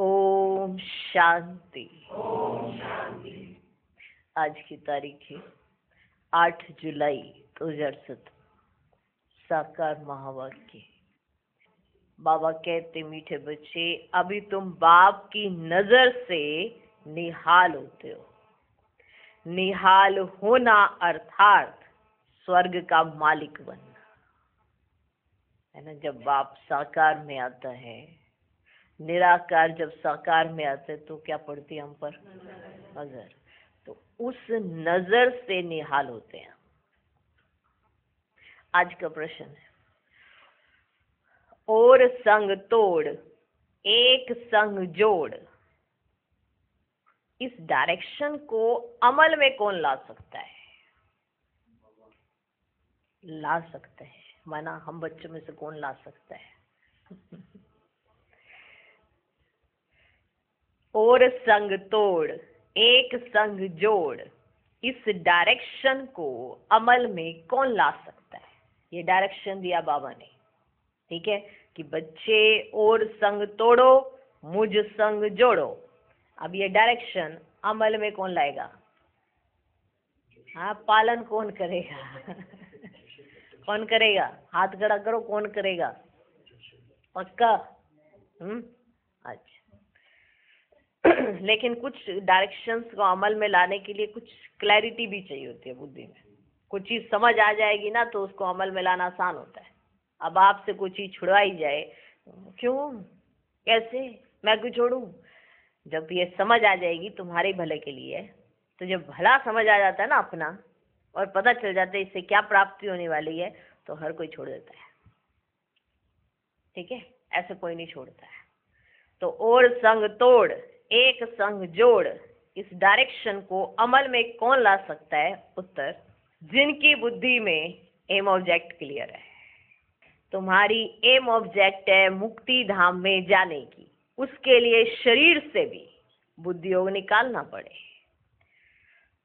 ओम शांति। आज की तारीख है 8 जुलाई 2017। साकार महावाक्य। बाबा कहते, मीठे बच्चे, अभी तुम बाप की नजर से निहाल होते हो। निहाल होना अर्थात स्वर्ग का मालिक बनना है ना। जब बाप साकार में आता है, निराकार जब साकार में आते तो क्या पड़ती है हम पर? नजर। तो उस नजर से निहाल होते हैं। आज का प्रश्न है, और संग तोड़ एक संग जोड़, इस डायरेक्शन को अमल में कौन ला सकता है? ला सकते हैं माना हम बच्चों में से कौन ला सकता है? और संग तोड़ एक संग जोड़, इस डायरेक्शन को अमल में कौन ला सकता है? ये डायरेक्शन दिया बाबा ने, ठीक है, कि बच्चे और संग तोड़ो, मुझ संग जोड़ो। अब ये डायरेक्शन अमल में कौन लाएगा? हाँ, पालन कौन करेगा? कौन करेगा? हाथ खड़ा करो, कौन करेगा? पक्का? अच्छा। लेकिन कुछ डायरेक्शंस को अमल में लाने के लिए कुछ क्लैरिटी भी चाहिए होती है बुद्धि में। कुछ चीज समझ आ जाएगी ना तो उसको अमल में लाना आसान होता है। अब आपसे कोई चीज छुड़वाई जाए, क्यों, कैसे, मैं क्यों छोड़ूं? जब ये समझ आ जाएगी तुम्हारे भले के लिए, तो जब भला समझ आ जाता है ना अपना, और पता चल जाता है इससे क्या प्राप्ति होने वाली है, तो हर कोई छोड़ देता है। ठीक है, ऐसे कोई नहीं छोड़ता है। तो और संग तोड़ एक संग जोड़, इस डायरेक्शन को अमल में कौन ला सकता है? उत्तर, जिनकी बुद्धि में एम ऑब्जेक्ट क्लियर है। तुम्हारी एम ऑब्जेक्ट है मुक्ति धाम में जाने की, उसके लिए शरीर से भी बुद्धि योग निकालना पड़े।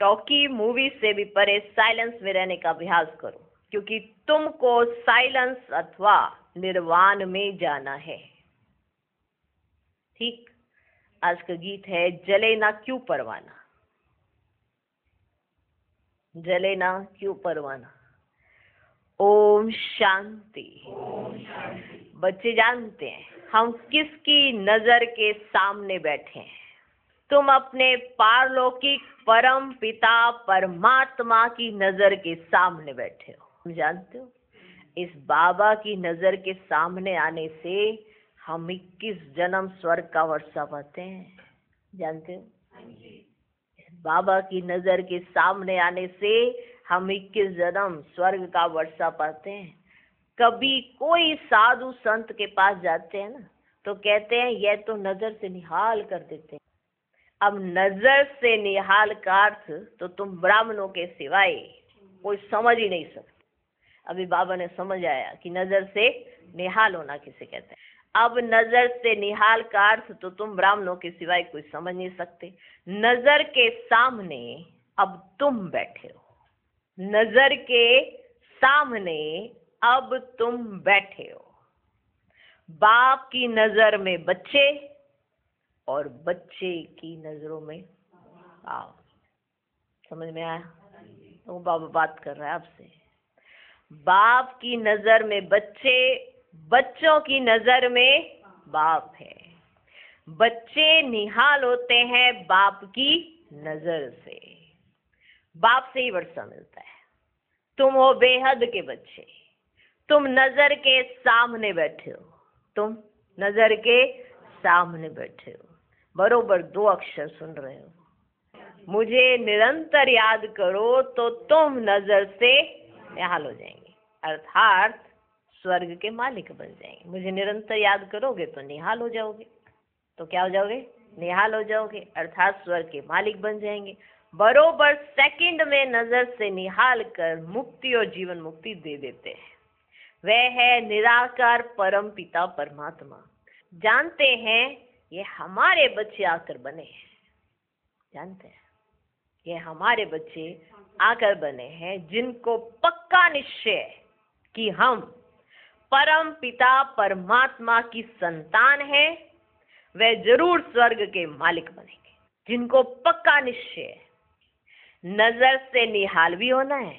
टॉकी मूवी से भी परे साइलेंस में रहने का अभ्यास करो, क्योंकि तुमको साइलेंस अथवा निर्वाण में जाना है। ठीक। आज का गीत है, जले ना क्यों परवाना, जले ना क्यों परवाना। ओम शांति। बच्चे जानते हैं हम किसकी नजर के सामने बैठे हैं? तुम अपने पारलौकिक परम पिता परमात्मा की नजर के सामने बैठे हो। तुम जानते हो, इस बाबा की नजर के सामने आने से हम 21 जन्म स्वर्ग का वर्षा पाते हैं। जानते हो, बाबा की नजर के सामने आने से हम 21 जन्म स्वर्ग का वर्षा पाते हैं। कभी कोई साधु संत के पास जाते हैं ना, तो कहते हैं यह तो नजर से निहाल कर देते हैं। अब नजर से निहाल का अर्थ तो तुम ब्राह्मणों के सिवाय कोई समझ ही नहीं सकते। अभी बाबा ने समझ आया कि नजर से निहाल होना किसे कहते हैं। अब नजर से निहाल का अर्थ तो तुम ब्राह्मणों के सिवाय कोई समझ नहीं सकते। नजर के सामने अब तुम बैठे हो, नजर के सामने अब तुम बैठे हो। बाप की नजर में बच्चे और बच्चे की नजरों में आप। समझ में आया? तो बाबा बात कर रहा है आपसे। बाप की नजर में बच्चे, बच्चों की नजर में बाप है। बच्चे निहाल होते हैं बाप की नजर से। बाप से ही वर्षा मिलता है। तुम हो बेहद के बच्चे, तुम नजर के सामने बैठे हो, तुम नजर के सामने बैठे हो। बरोबर 2 अक्षर सुन रहे हो। मुझे निरंतर याद करो तो तुम नजर से निहाल हो जाएंगे, अर्थात स्वर्ग के मालिक बन जाएंगे। मुझे निरंतर याद करोगे तो निहाल हो जाओगे। तो क्या हो जाओगे? निहाल हो जाओगे, अर्थात स्वर्ग के मालिक बन जाएंगे। बरोबर सेकंड में नजर से निहाल कर मुक्ति और जीवन मुक्ति दे देते हैं। वह है निराकार परम पिता परमात्मा। जानते हैं ये हमारे बच्चे आकर बने हैं। जानते हैं ये हमारे बच्चे आकर बने हैं, जिनको पक्का निश्चय है कि हम परम पिता परमात्मा की संतान है। वे जरूर स्वर्ग के मालिक बनेंगे। जिनको पक्का निश्चय है, नजर से निहाल भी होना है,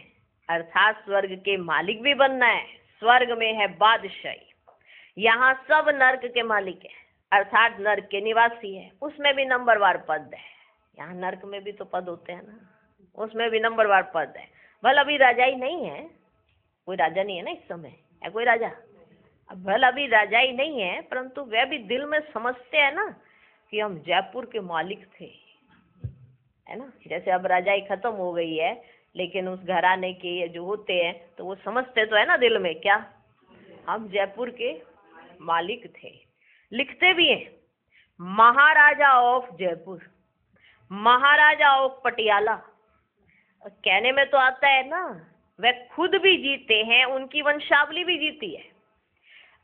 अर्थात स्वर्ग के मालिक भी बनना है। स्वर्ग में है बादशाही, यहाँ सब नर्क के मालिक है, अर्थात नर्क के निवासी है। उसमें भी नंबरवार पद है। यहाँ नर्क में भी तो पद होते हैं ना, उसमें भी नंबरवार पद है। भले अभी राजा ही नहीं है, कोई राजा नहीं है ना इस समय, है कोई राजा? अब भले अभी राजा ही नहीं है, परंतु वे भी दिल में समझते हैं ना कि हम जयपुर के मालिक थे, है ना। जैसे अब राजाई खत्म हो गई है, लेकिन उस घराने के जो होते हैं तो वो समझते तो है ना दिल में, क्या हम जयपुर के मालिक थे। लिखते भी हैं महाराजा ऑफ जयपुर, महाराजा ऑफ पटियाला। कहने में तो आता है ना, वे खुद भी जीते हैं, उनकी वंशावली भी जीती है।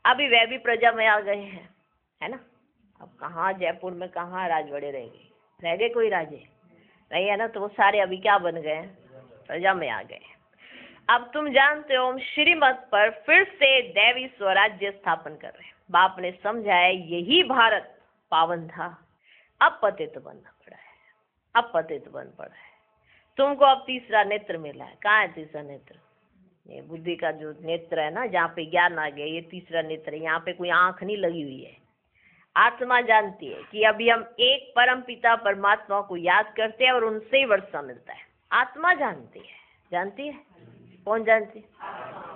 अभी वे भी प्रजा में आ गए हैं, है ना। अब कहाँ जयपुर में कहाँ राजवाड़े रह गए, रह गए कोई राजे नहीं है ना, तो वो सारे अभी क्या बन गए, प्रजा में आ गए। अब तुम जानते हो, हम श्रीमत पर फिर से दैवी स्वराज्य स्थापन कर रहे हैं। बाप ने समझाया यही भारत पावन था, अब पतित बनना पड़ा है, अब पतित बन पड़ा है। तुमको अब तीसरा नेत्र मिला है। कहाँ है तीसरा नेत्र? ये बुद्धि का जो नेत्र है ना, जहाँ पे ज्ञान आ गया, ये तीसरा नेत्र है। यहाँ पे कोई आंख नहीं लगी हुई है। आत्मा जानती है कि अभी हम एक परम पिता परमात्मा को याद करते हैं और उनसे ही वर्षा मिलता है। आत्मा जानती है, जानती है। कौन जानती है?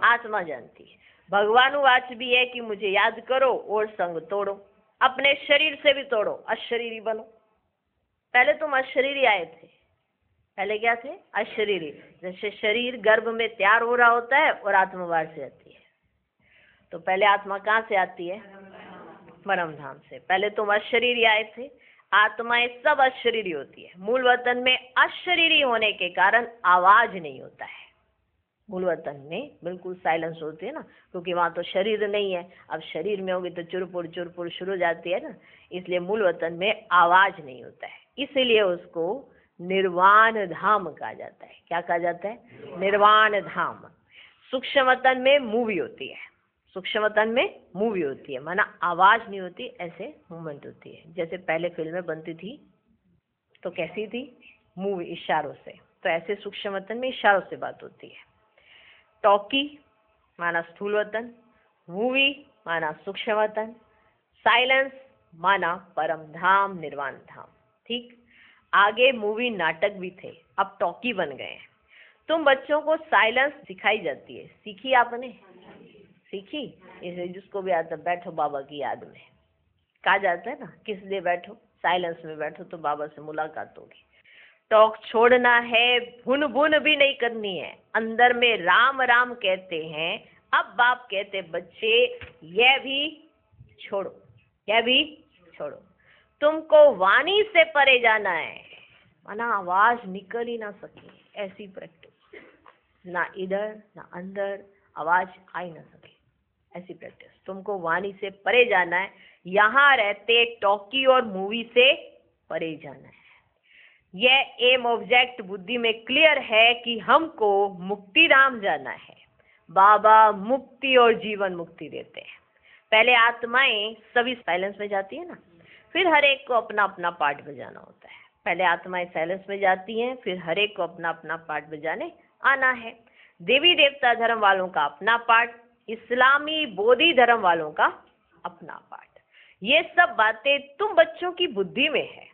आत्मा जानती है। भगवानुवाच भी है कि मुझे याद करो और संग तोड़ो, अपने शरीर से भी तोड़ो, अशरीरी बनो। पहले तुम अशरीरी आए थे, पहले क्या थे? अशरीरी। जैसे शरीर गर्भ में तैयार हो रहा होता है और आत्मा बाहर से आती है, तो पहले आत्मा कहाँ से आती है? परम धाम से। पहले तुम अशरीरी आए थे। आत्माएं सब अशरीरी होती है। मूल वतन में अशरीरी होने के कारण आवाज नहीं होता है। मूल वतन में बिल्कुल साइलेंस होती है ना, क्योंकि वहां तो शरीर नहीं है। अब शरीर में होगी तो चुरपुर चुरपुर शुरू हो जाती है ना, इसलिए मूल वतन में आवाज नहीं होता है। इसीलिए उसको निर्वाण धाम कहा जाता है। क्या कहा जाता है? निर्वाण धाम। सूक्ष्म वतन में मूवी होती है, सूक्ष्म वतन में मूवी होती है, माना आवाज नहीं होती, ऐसे मूवमेंट होती है। जैसे पहले फिल्में बनती थी तो कैसी थी? मूवी, इशारों से। तो ऐसे सूक्ष्म वतन में इशारों से बात होती है। टॉकी माना स्थूल वतन, मूवी माना सूक्ष्म वतन, साइलेंस माना परम धाम, निर्वाण धाम। ठीक। आगे मूवी नाटक भी थे, अब टॉकी बन गए हैं। तुम बच्चों को साइलेंस सिखाई जाती है, सीखी आपने? सीखी? इसे जिसको भी आता, बैठो बाबा की याद में, कहा जाता है ना, किस लिए बैठो? साइलेंस में बैठो तो बाबा से मुलाकात होगी। टॉक छोड़ना है, भुन भुन भी नहीं करनी है। अंदर में राम राम कहते हैं। अब बाप कहते बच्चे यह भी छोड़ो, यह भी छोड़ो। तुमको वाणी से परे जाना है, माना आवाज निकल ही ना सके, ऐसी प्रैक्टिस। ना इधर ना अंदर आवाज आ ही ना सके, ऐसी प्रैक्टिस। तुमको वाणी से परे जाना है, यहाँ रहते टॉकी और मूवी से परे जाना है। यह एम ऑब्जेक्ट बुद्धि में क्लियर है कि हमको मुक्ति धाम जाना है। बाबा मुक्ति और जीवन मुक्ति देते हैं। पहले आत्माएं सभी साइलेंस में जाती है ना, फिर हर एक को अपना अपना पार्ट बजाना होता है। पहले आत्माएं साइलेंस में जाती हैं, फिर हर एक को अपना अपना पार्ट बजाने आना है। देवी देवता धर्म वालों का अपना पार्ट, इस्लामी बोधि धर्म वालों का अपना पार्ट। ये सब बातें तुम बच्चों की बुद्धि में है।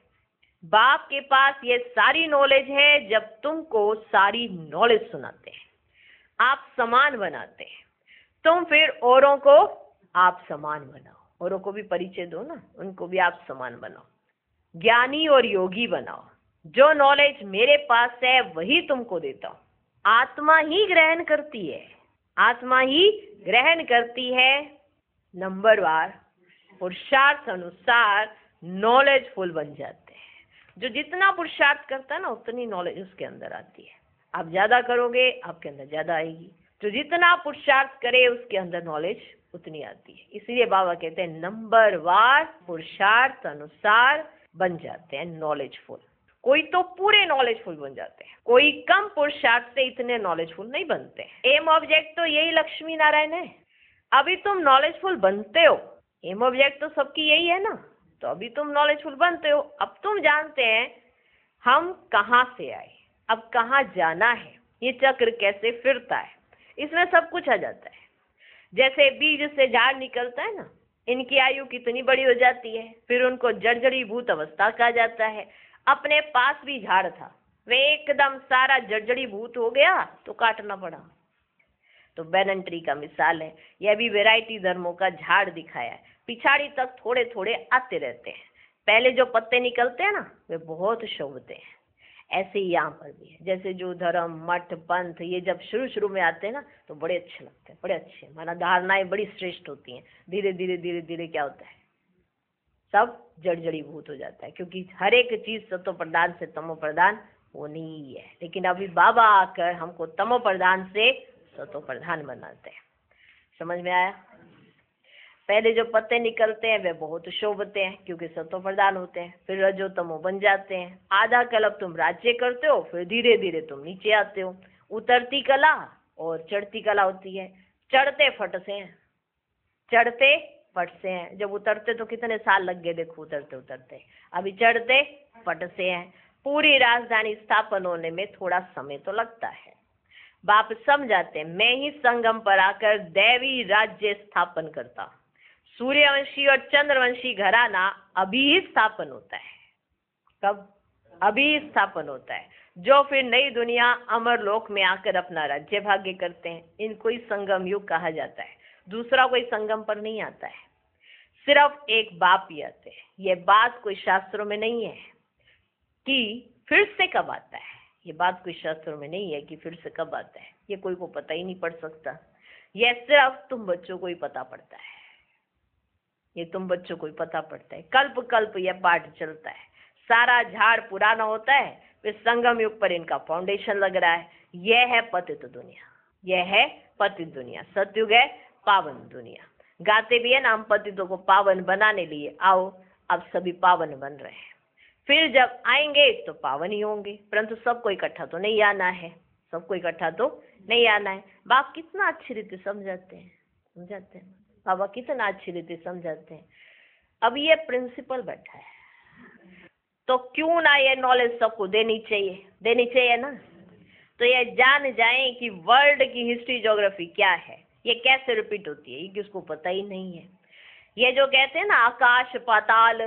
बाप के पास ये सारी नॉलेज है। जब तुमको सारी नॉलेज सुनाते हैं, आप समान बनाते हैं, तुम फिर औरों को आप समान बनाओ। औरों को भी परिचय दो ना, उनको भी आप समान बनाओ, ज्ञानी और योगी बनाओ। जो नॉलेज मेरे पास है वही तुमको देता हूँ। आत्मा ही ग्रहण करती है, आत्मा ही ग्रहण करती है। नंबरवार पुरुषार्थ अनुसार नॉलेजफुल बन जाते हैं। जो जितना पुरुषार्थ करता है ना, उतनी नॉलेज उसके अंदर आती है। आप ज्यादा करोगे, आपके अंदर ज्यादा आएगी। जो जितना पुरुषार्थ करे, उसके अंदर नॉलेज उतनी आती है। इसलिए बाबा कहते हैं नंबरवार पुरुषार्थ अनुसार बन जाते हैं नॉलेजफुल। कोई तो पूरे नॉलेजफुल बन जाते हैं, कोई कम पुरुषार्थ से इतने नॉलेजफुल नहीं बनते हैं। एम ऑब्जेक्ट तो यही लक्ष्मी नारायण है। अभी तुम नॉलेजफुल बनते हो, एम ऑब्जेक्ट तो सबकी यही है ना। तो अभी तुम नॉलेजफुल बनते हो। अब तुम जानते हैं हम कहाँ से आए, अब कहाँ जाना है, ये चक्र कैसे फिरता है, इसमें सब कुछ आ जाता है। जैसे बीज से झाड़ निकलता है ना, इनकी आयु कितनी बड़ी हो जाती है, फिर उनको जर्जरीभूत अवस्था कहा जाता है। अपने पास भी झाड़ था, वे एकदम सारा जर्जरीभूत हो गया तो काटना पड़ा। तो बैनन ट्री का मिसाल है, यह भी वैरायटी धर्मों का झाड़ दिखाया है। पिछाड़ी तक थोड़े थोड़े आते रहते हैं, पहले जो पत्ते निकलते हैं ना वे बहुत शोभते हैं। ऐसे ही यहाँ पर भी है, जैसे जो धर्म मठ पंथ ये जब शुरू शुरू में आते हैं ना तो बड़े अच्छे लगते हैं, बड़े अच्छे, माना धारणाएं बड़ी श्रेष्ठ होती हैं। धीरे धीरे धीरे धीरे क्या होता है, सब जड़जड़ीभूत हो जाता है, क्योंकि हर एक चीज सतो प्रधान से तमो प्रधान वो नहीं है। लेकिन अभी बाबा आकर हमको तमो प्रधान से सतो प्रधान बनाते हैं। समझ में आया? पहले जो पत्ते निकलते हैं वे बहुत शोभते हैं क्योंकि सतो प्रधान होते हैं, फिर रजो तमो बन जाते हैं। आधा कल्प तुम राज्य करते हो, फिर धीरे धीरे तुम नीचे आते हो। उतरती कला और चढ़ती कला होती है। चढ़ते फट से हैं, चढ़ते फट से हैं। जब उतरते तो कितने साल लग गए देखो उतरते उतरते, अभी चढ़ते फट से हैं। पूरी राजधानी स्थापन होने में थोड़ा समय तो लगता है। बाप समझाते हैं, मैं ही संगम पर आकर दैवी राज्य स्थापन करता। सूर्यवंशी और चंद्रवंशी घराना अभी ही स्थापन होता है। कब? अभी स्थापन होता है, जो फिर नई दुनिया अमर लोक में आकर अपना राज्य भाग्य करते हैं। इनको ही संगम युग कहा जाता है। दूसरा कोई संगम पर नहीं आता है, सिर्फ एक बाप ही आते हैं। ये बात कोई शास्त्रों में नहीं है कि फिर से कब आता है, ये बात कोई शास्त्रों में नहीं है कि फिर से कब आता है, ये कोई को पता ही नहीं पड़ सकता। यह सिर्फ तुम बच्चों को ही पता पड़ता है, ये तुम बच्चों को ही पता पड़ता है। कल्प कल्प यह पाठ चलता है। सारा झाड़ पुराना होता है, फिर संगम युग पर इनका फाउंडेशन लग रहा है। यह है पतित दुनिया, यह है पतित दुनिया। सतयुग है पावन दुनिया। गाते भी है ना, हम पतितों को पावन बनाने लिए आओ। अब सभी पावन बन रहे हैं, फिर जब आएंगे तो पावन ही होंगे। परंतु सबको इकट्ठा तो नहीं आना है, सबको इकट्ठा तो नहीं आना है। बाप कितना अच्छी रीति समझाते हैं, समझाते हैं बाबा कितना अच्छी रीति समझाते हैं। अब ये प्रिंसिपल बैठा है तो क्यों ना ये नॉलेज सबको देनी चाहिए, देनी चाहिए ना। तो ये जान जाएं कि वर्ल्ड की हिस्ट्री ज्योग्राफी क्या है, ये कैसे रिपीट होती है, ये किसको पता ही नहीं है। ये जो कहते हैं ना आकाश पाताल,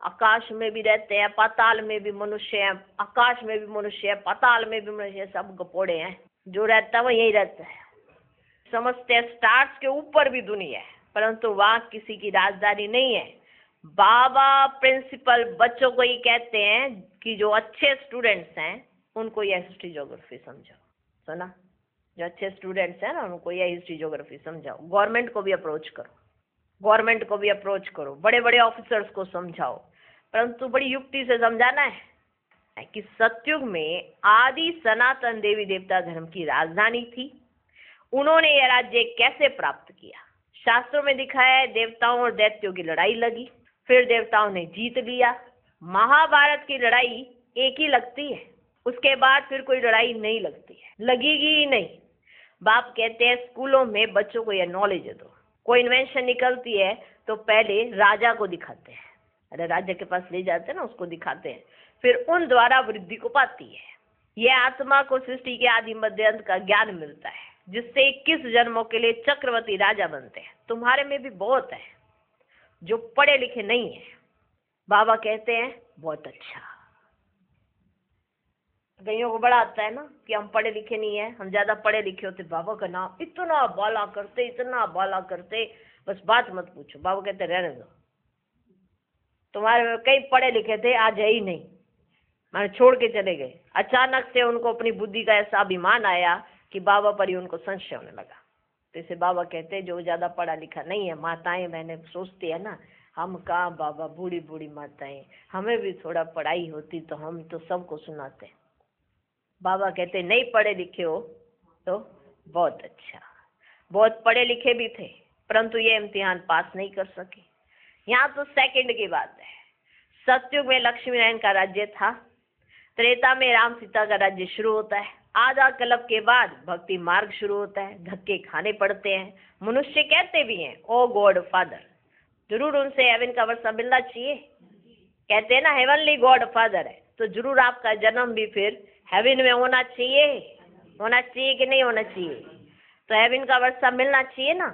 आकाश में भी रहते हैं, पाताल में भी मनुष्य है, आकाश में भी मनुष्य है, पाताल में भी मनुष्य है, सब गपोड़े हैं। जो रहता है वो यही रहता है। समझते हैं स्टार्स के ऊपर भी दुनिया है, परंतु वहां किसी की राजधानी नहीं है। बाबा प्रिंसिपल बच्चों को ये कहते हैं कि जो अच्छे स्टूडेंट्स हैं उनको यह हिस्ट्री ज्योग्राफी समझाओ। सुना? जो अच्छे स्टूडेंट्स हैं ना उनको यह हिस्ट्री ज्योग्राफी समझाओ। गवर्नमेंट को भी अप्रोच करो, गवर्नमेंट को भी अप्रोच करो, बड़े बड़े ऑफिसर्स को समझाओ, परंतु बड़ी युक्ति से समझाना है कि सतयुग में आदि सनातन देवी देवता धर्म की राजधानी थी। उन्होंने यह राज्य कैसे प्राप्त किया, शास्त्रों में दिखाया है। देवताओं और दैत्यों की लड़ाई लगी, फिर देवताओं ने जीत लिया। महाभारत की लड़ाई एक ही लगती है, उसके बाद फिर कोई लड़ाई नहीं लगती है, लगेगी ही नहीं। बाप कहते हैं स्कूलों में बच्चों को यह नॉलेज दो। कोई इन्वेंशन निकलती है तो पहले राजा को दिखाते हैं, अरे राजा के पास ले जाते हैं ना, उसको दिखाते हैं, फिर उन द्वारा वृद्धि को पाती है। यह आत्मा को सृष्टि के आदि मध्य अंत का ज्ञान मिलता है, जिससे 21 जन्मों के लिए चक्रवर्ती राजा बनते हैं। तुम्हारे में भी बहुत है जो पढ़े लिखे नहीं है। बाबा कहते हैं बहुत अच्छा। कईयों को बड़ा आता है ना कि हम पढ़े लिखे नहीं है, हम ज्यादा पढ़े लिखे होते, बाबा का नाम इतना बाला करते, इतना बाला करते, बस बात मत पूछो। बाबा कहते रहने दो, तुम्हारे में कई पढ़े लिखे थे, आज है ही नहीं, मैंने छोड़ के चले गए। अचानक से उनको अपनी बुद्धि का ऐसा अभिमान आया कि बाबा पर ही उनको संशय होने लगा। तो इसे बाबा कहते हैं जो ज्यादा पढ़ा लिखा नहीं है, माताएं बहनें सोचती है ना हम कहाँ बाबा, बूढ़ी बूढ़ी माताएं, हमें भी थोड़ा पढ़ाई होती तो हम तो सबको सुनाते। बाबा कहते नहीं पढ़े लिखे हो तो बहुत अच्छा। बहुत पढ़े लिखे भी थे परंतु ये इम्तिहान पास नहीं कर सके। यहाँ तो सेकंड की बात है। सतयुग में लक्ष्मी नारायण का राज्य था, त्रेता में राम सीता का राज्य शुरू होता है, आधा कल्प के बाद भक्ति मार्ग शुरू होता है, धक्के खाने पड़ते हैं। मनुष्य कहते भी हैं ओ गॉड फादर, जरूर उनसे हेवन का वर्षा मिलना चाहिए। कहते हैं ना हेवनली गॉड फादर है, तो जरूर आपका जन्म भी फिर हेवन में होना चाहिए कि नहीं होना चाहिए? तो हेवन का वर्षा मिलना चाहिए ना।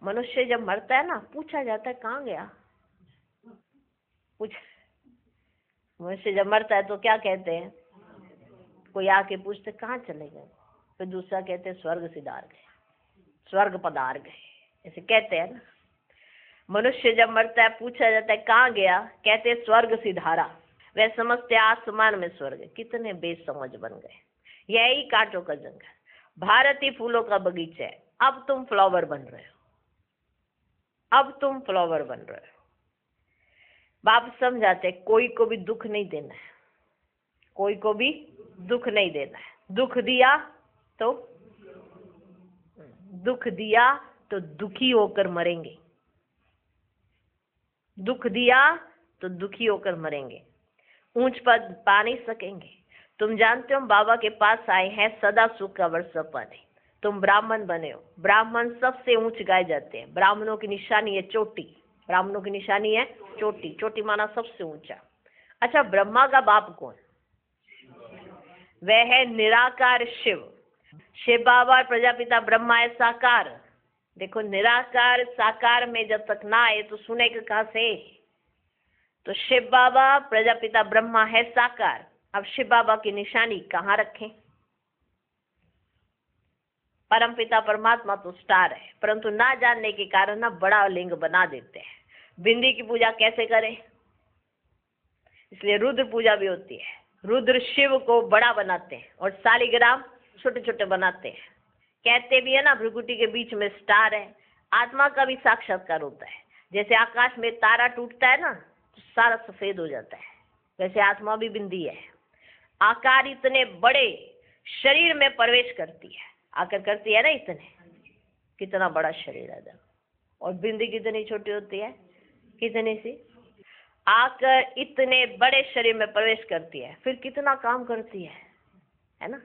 मनुष्य जब मरता है ना, पूछा जाता है कहाँ गया। मनुष्य जब मरता है तो क्या कहते हैं? कोई आके पूछते कहाँ चले गए, फिर दूसरा कहते स्वर्ग सिधार गए, स्वर्ग पधार गए, ऐसे कहते हैं ना। मनुष्य जब मरता है पूछा जाता है कहाँ गया, कहते स्वर्ग सिधारा। वे समझते आसमान में स्वर्ग। कितने बेसमझ बन गए। यही कांटों का जंगल, भारत ही फूलों का बगीचा है। अब तुम फ्लावर बन रहे हो, अब तुम फ्लावर बन रहे हो। बाप समझाते कोई को भी दुख नहीं देना है, कोई को भी दुख नहीं देना है। दुख दिया तो दुखी होकर मरेंगे, दुख दिया तो दुखी होकर मरेंगे, ऊंच पद पा नहीं सकेंगे। तुम जानते हो बाबा के पास आए हैं सदा सुख का वर्षा पाने। तुम ब्राह्मण बने हो, ब्राह्मण सबसे ऊंच गाए जाते हैं। ब्राह्मणों की निशानी है चोटी, ब्राह्मणों की निशानी है चोटी, चोटी माना सबसे ऊंचा। अच्छा, ब्रह्मा का बाप कौन? वह है निराकार शिव। शिव बाबा प्रजापिता ब्रह्मा है साकार। देखो, निराकार साकार में जब तक ना आए तो सुनेगा कहां से? तो शिव बाबा प्रजापिता ब्रह्मा है साकार। अब शिव बाबा की निशानी कहाँ रखें? परमपिता परमात्मा तो स्टार है, परंतु ना जानने के कारण ना बड़ा लिंग बना देते हैं। बिंदी की पूजा कैसे करें? इसलिए रुद्र पूजा भी होती है। रुद्र शिव को बड़ा बनाते हैं और शालिग्राम छोटे छोटे बनाते हैं। कहते भी है ना भृगुटी के बीच में स्टार है। आत्मा का भी साक्षात्कार होता है। जैसे आकाश में तारा टूटता है ना तो सारा सफेद हो जाता है, वैसे आत्मा भी बिंदी है। आकार इतने बड़े शरीर में प्रवेश करती है, आकर करती है ना इतने, कितना बड़ा शरीर है। और बिंदी कितनी छोटी होती है, कितनी सी, आकर इतने बड़े शरीर में प्रवेश करती है, फिर कितना काम करती है ना।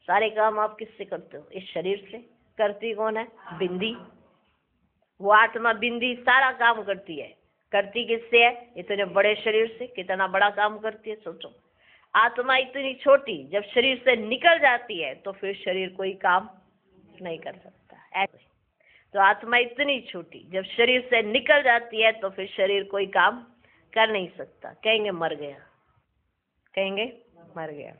सारे काम आप किससे करते हो? इस शरीर से। करती कौन है? बिंदी। वो आत्मा बिंदी सारा काम करती है। करती किससे है? इतने बड़े शरीर से। कितना बड़ा काम करती है सोचो। आत्मा इतनी छोटी जब शरीर से निकल जाती है तो फिर शरीर कोई काम नहीं कर सकता। ऐसे तो आत्मा इतनी छोटी जब शरीर से निकल जाती है तो फिर शरीर कोई काम कर नहीं सकता। कहेंगे मर गया, कहेंगे मर गया।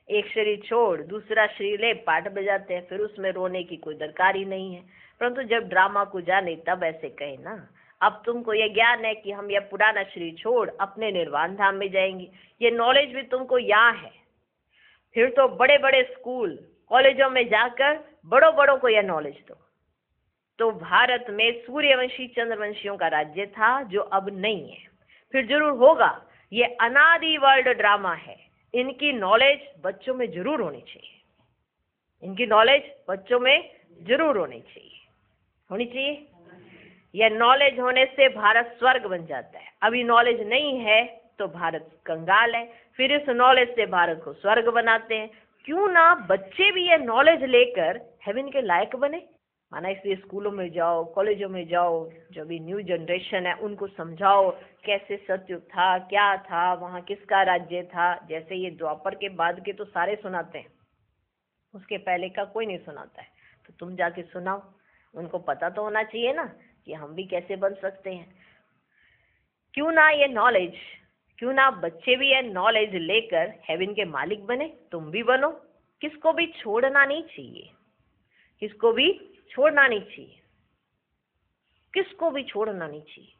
एक शरीर छोड़ दूसरा शरीर ले, पाठ बजाते हैं, फिर उसमें रोने की कोई दरकार ही नहीं है। परंतु जब ड्रामा को जाने तब ऐसे कहे ना। अब तुमको ये ज्ञान है कि हम यह पुराना शरीर छोड़ अपने निर्वाण धाम में जाएंगे, ये नॉलेज भी तुमको यहाँ है। फिर तो बड़े बड़े स्कूल कॉलेजों में जाकर बड़ों बड़ों को यह नॉलेज दो। तो भारत में सूर्यवंशी चंद्रवंशियों का राज्य था जो अब नहीं है, फिर जरूर होगा। ये अनादि वर्ल्ड ड्रामा है। इनकी नॉलेज बच्चों में जरूर होनी चाहिए, इनकी नॉलेज बच्चों में जरूर होनी चाहिए। यह नॉलेज होने से भारत स्वर्ग बन जाता है। अभी नॉलेज नहीं है तो भारत कंगाल है, फिर इस नॉलेज से भारत को स्वर्ग बनाते हैं। क्यों ना बच्चे भी ये नॉलेज लेकर हेवन के लायक बने। माना इसलिए स्कूलों में जाओ, कॉलेजों में जाओ, जो भी न्यू जनरेशन है उनको समझाओ कैसे सत्युग था, क्या था, वहाँ किसका राज्य था। जैसे ये द्वापर के बाद के तो सारे सुनाते हैं, उसके पहले का कोई नहीं सुनाता है। तो तुम जाके सुनाओ, उनको पता तो होना चाहिए ना कि हम भी कैसे बन सकते हैं। क्यों ना ये नॉलेज, क्यों ना बच्चे भी ये नॉलेज लेकर हेवन के मालिक बने। तुम भी बनो। किसको भी छोड़ना नहीं चाहिए, किसको भी छोड़ना नहीं चाहिए, किसको भी छोड़ना नहीं चाहिए।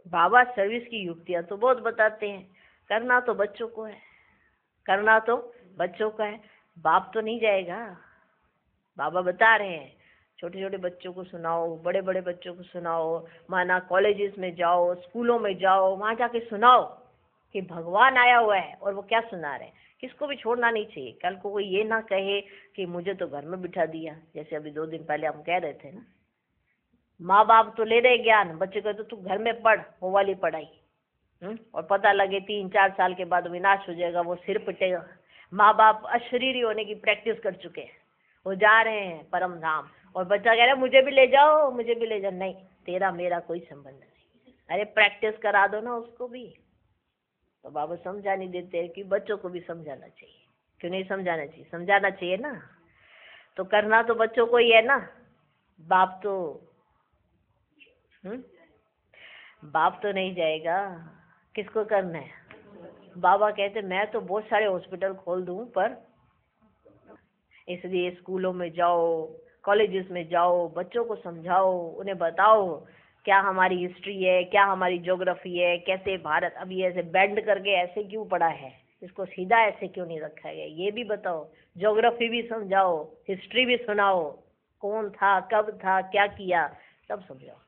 बाबा सर्विस की युक्तियां तो बहुत बताते हैं, करना तो बच्चों को है, करना तो बच्चों का है। बाप तो नहीं जाएगा। बाबा बता रहे हैं छोटे छोटे बच्चों को सुनाओ, बड़े बड़े बच्चों को सुनाओ, माना कॉलेजेस में जाओ, स्कूलों में जाओ, वहां जाके सुनाओ कि भगवान आया हुआ है और वो क्या सुना रहे हैं। किसको भी छोड़ना नहीं चाहिए। कल को कोई ये ना कहे कि मुझे तो घर में बिठा दिया। जैसे अभी 2 दिन पहले हम कह रहे थे ना, माँ बाप तो ले रहे ज्ञान, बच्चे कहते तू घर में पढ़ वो वाली पढ़ाई, और पता लगे 3-4 साल के बाद विनाश हो जाएगा, वो सिर पिटेगा। माँ बाप अशरीरी होने की प्रैक्टिस कर चुके हैं, वो जा रहे हैं परम धाम और बच्चा कह रहा है मुझे भी ले जाओ, मुझे भी ले जाओ। नहीं, तेरा मेरा कोई संबंध नहीं। अरे प्रैक्टिस करा दो ना उसको भी। तो बाबा समझा नहीं देते कि बच्चों को भी समझाना चाहिए। क्यों नहीं समझाना चाहिए? समझाना चाहिए ना। तो करना तो बच्चों को ही है ना। बाप तो बाप तो नहीं जाएगा, किसको करना है? बाबा कहते मैं तो बहुत सारे हॉस्पिटल खोल दूं, पर इसलिए स्कूलों में जाओ, कॉलेजेस में जाओ, बच्चों को समझाओ, उन्हें बताओ क्या हमारी हिस्ट्री है, क्या हमारी ज्योग्राफी है, कैसे भारत अभी ऐसे बेंड करके ऐसे क्यों पड़ा है, इसको सीधा ऐसे क्यों नहीं रखा गया, ये भी बताओ। ज्योग्राफी भी समझाओ, हिस्ट्री भी सुनाओ, कौन था, कब था, क्या किया, सब समझाओ।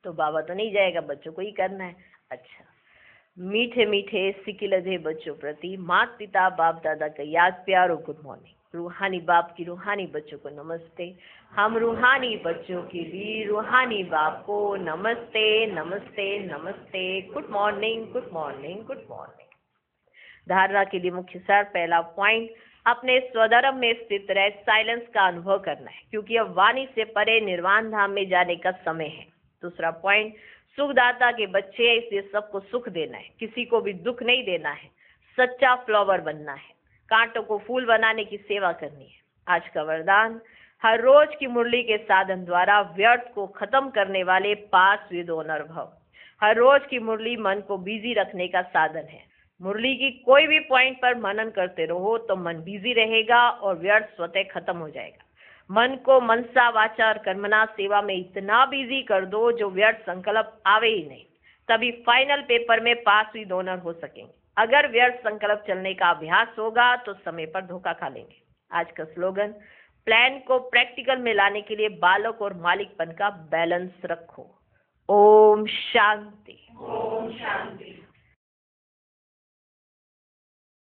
तो बाबा तो नहीं जाएगा, बच्चों को ही करना है। अच्छा, मीठे मीठे सिकिलधे बच्चों प्रति माता पिता बाप दादा का याद प्यार और गुड मॉर्निंग। रूहानी बाप की रूहानी बच्चों को नमस्ते। हम रूहानी बच्चों की भी रूहानी बाप को नमस्ते नमस्ते नमस्ते। Good morning good morning good morning. धारणा के लिए मुख्य सार, पहला पॉइंट, अपने स्वधर्म में स्थित रह साइलेंस का अनुभव करना है, क्योंकि अब वाणी से परे निर्वाण धाम में जाने का समय है। दूसरा पॉइंट, सुखदाता के बच्चे हैं, इसलिए सबको सुख देना है, किसी को भी दुख नहीं देना है, सच्चा फ्लावर बनना है, कांटों को फूल बनाने की सेवा करनी है। आज का वरदान, हर रोज की मुरली के साधन द्वारा व्यर्थ को खत्म करने वाले पास विदोन अनुभव। हर रोज की मुरली मन को बिजी रखने का साधन है। मुरली की कोई भी पॉइंट पर मनन करते रहो तो मन बिजी रहेगा और व्यर्थ स्वतः खत्म हो जाएगा। मन को मनसा वाचा और कर्मना सेवा में इतना बिजी कर दो जो व्यर्थ संकल्प आवे ही नहीं, तभी फाइनल पेपर में पास भी डोनर हो सकेंगे। अगर व्यर्थ संकल्प चलने का अभ्यास होगा तो समय पर धोखा खा लेंगे। आज का स्लोगन, प्लान को प्रैक्टिकल में लाने के लिए बालक और मालिकपन का बैलेंस रखो। ओम शांति। ओम शांति।